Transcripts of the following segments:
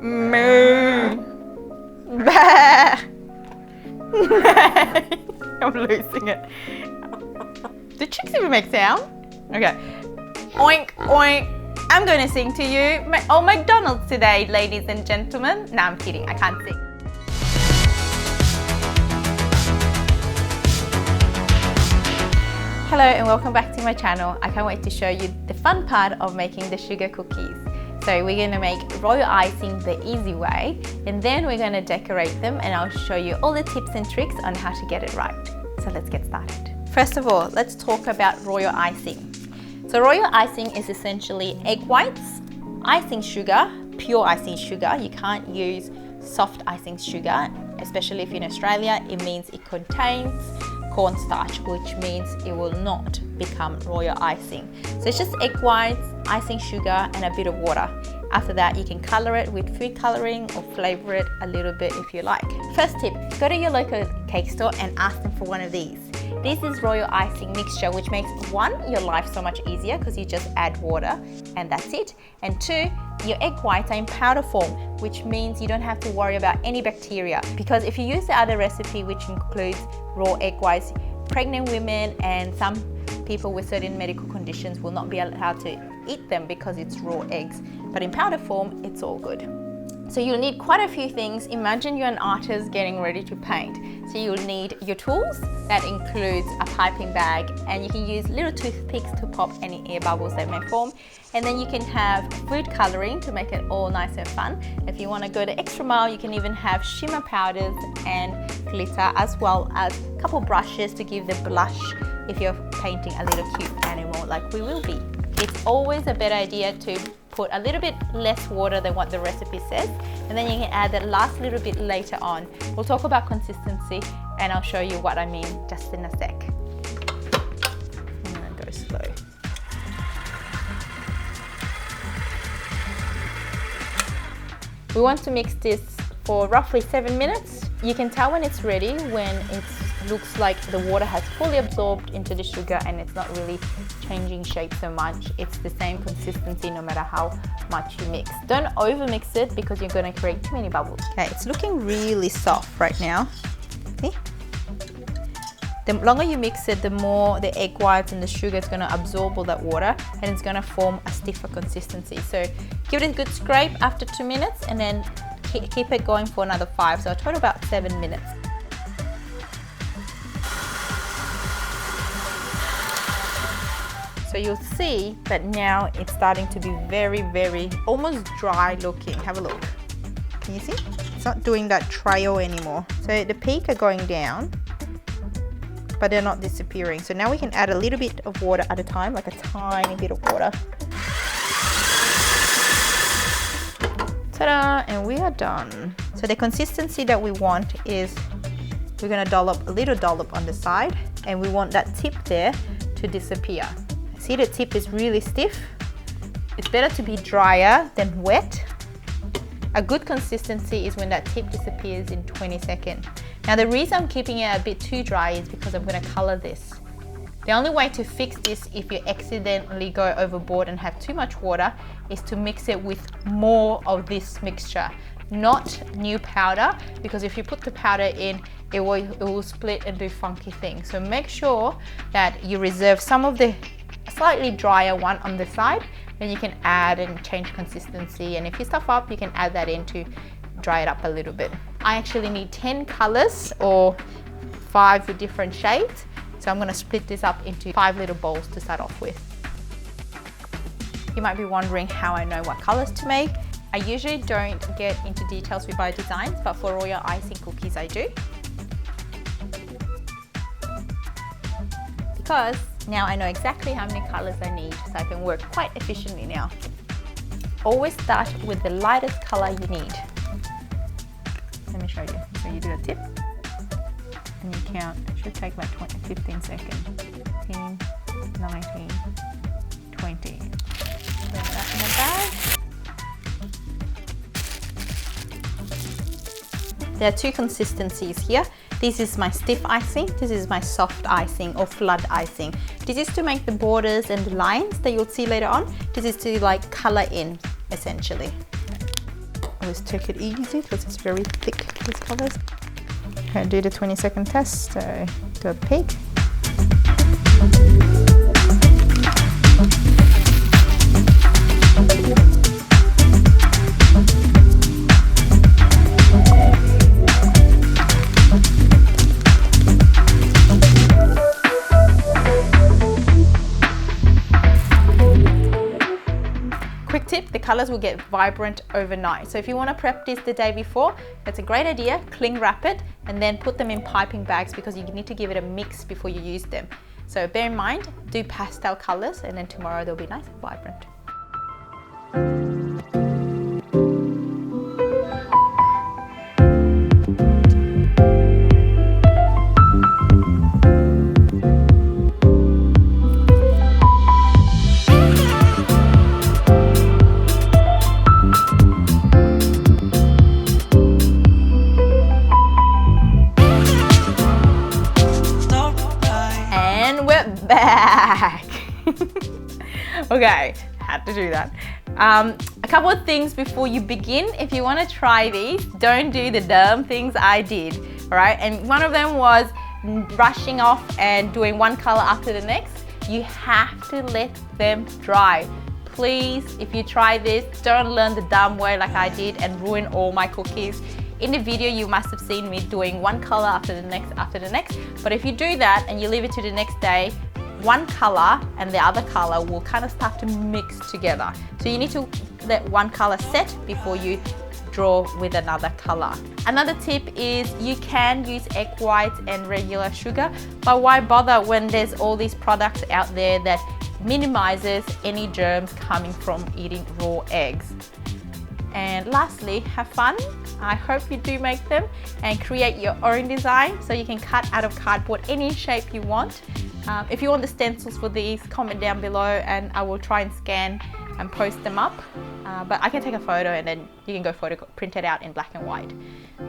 Moo. Bah. I'm losing it. Do chicks even make sound? Okay. Oink, oink. I'm going to sing to you. Oh, McDonald's today, ladies and gentlemen. No, I'm kidding. I can't sing. Hello and welcome back to my channel. I can't wait to show you the fun part of making the sugar cookies. So we're going to make royal icing the easy way, and then we're going to decorate them, and I'll show you all the tips and tricks on how to get it right. So let's get started. First of all, let's talk about royal icing. So royal icing is essentially egg whites, icing sugar, pure icing sugar. You can't use soft icing sugar, especially if you're in Australia. It means it contains cornstarch, which means it will not become royal icing. So it's just egg whites, icing sugar, and a bit of water. After that, you can color it with food coloring or flavor it a little bit if you like. First tip, go to your local cake store and ask them for one of these. This is royal icing mixture, which makes one, your life so much easier because you just add water and that's it. And two, your egg whites are in powder form, which means you don't have to worry about any bacteria. Because if you use the other recipe, which includes raw egg whites, pregnant women and some people with certain medical conditions will not be allowed to eat them because it's raw eggs. But in powder form, it's all good. So you'll need quite a few things. Imagine you're an artist getting ready to paint. So you'll need your tools. That includes a piping bag, and you can use little toothpicks to pop any air bubbles that may form. And then you can have food coloring to make it all nice and fun. If you want to go the extra mile, you can even have shimmer powders and glitter, as well as a couple brushes to give the blush if you're painting a little cute animal like we will be. It's always a better idea to put a little bit less water than what the recipe says, and then you can add that last little bit later on. We'll talk about consistency and I'll show you what I mean just in a sec. I'm gonna go slow. We want to mix this for roughly 7 minutes. You can tell when it's ready when it looks like the water has fully absorbed into the sugar and it's not really changing shape so much. It's the same consistency no matter how much you mix. Don't over mix it because you're going to create too many bubbles. Okay, it's looking really soft right now. See? The longer you mix it, the more the egg whites and the sugar is going to absorb all that water and it's going to form a stiffer consistency. So give it a good scrape after 2 minutes and then keep it going for another 5, so a total about 7 minutes. So you'll see that now it's starting to be very, very almost dry looking. Have a look. Can you see? It's not doing that trail anymore. So the peak are going down, but they're not disappearing. So now we can add a little bit of water at a time, like a tiny bit of water. Ta-da! And we are done. So the consistency that we want is we're gonna dollop a little dollop on the side, and we want that tip there to disappear. See, the tip is really stiff. It's better to be drier than wet. A good consistency is when that tip disappears in 20 seconds. Now the reason I'm keeping it a bit too dry is because I'm gonna color this. The only way to fix this if you accidentally go overboard and have too much water is to mix it with more of this mixture, not new powder, because if you put the powder in, it will split and do funky things. So make sure that you reserve some of the slightly drier one on the side, then you can add and change consistency, and if you stuff up, you can add that in to dry it up a little bit. I actually need 10 colors or 5 different shades, so I'm going to split this up into 5 little bowls to start off with. You might be wondering how I know what colors to make. I usually don't get into details with my designs, but for royal icing cookies I do. Because now I know exactly how many colors I need, so I can work quite efficiently now. Always start with the lightest color you need. Let me show you. So you do a tip and you count. It should take about 15 seconds. 10, 19, 20. Put that in the bag. There are 2 consistencies here. This is my stiff icing, this is my soft icing or flood icing. This is to make the borders and the lines that you'll see later on. This is to like color in, essentially. Always take it easy because it's very thick, these colors. Okay, do the 20-second test, so do a peek. Quick tip, the colors will get vibrant overnight. So if you want to prep this the day before, that's a great idea. Cling wrap it and then put them in piping bags because you need to give it a mix before you use them. So bear in mind, do pastel colors and then tomorrow they'll be nice and vibrant. Back. Okay, had to do that. A couple of things before you begin. If you want to try these, don't do the dumb things I did, all right? And one of them was rushing off and doing one color after the next. You have to let them dry. Please, if you try this, don't learn the dumb way like I did and ruin all my cookies. In the video, you must have seen me doing one color after the next, but if you do that and you leave it to the next day, one color and the other color will kind of start to mix together. So you need to let one color set before you draw with another color. Another tip is you can use egg whites and regular sugar, but why bother when there's all these products out there that minimizes any germs coming from eating raw eggs. And lastly, have fun. I hope you do make them and create your own design so you can cut out of cardboard any shape you want. If you want the stencils for these, comment down below and I will try and scan and post them up. But I can take a photo and then you can go print it out in black and white.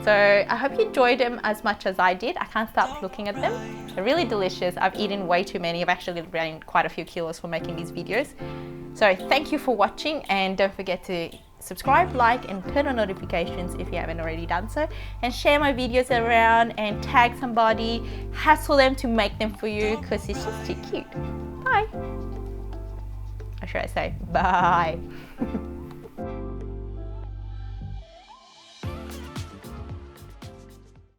So I hope you enjoyed them as much as I did. I can't stop looking at them. They're really delicious. I've eaten way too many. I've actually gained quite a few kilos for making these videos. So thank you for watching and don't forget to subscribe, like and turn on notifications if you haven't already done so, and share my videos around and tag somebody, hassle them to make them for you because it's just too cute. Bye. Or should I say bye?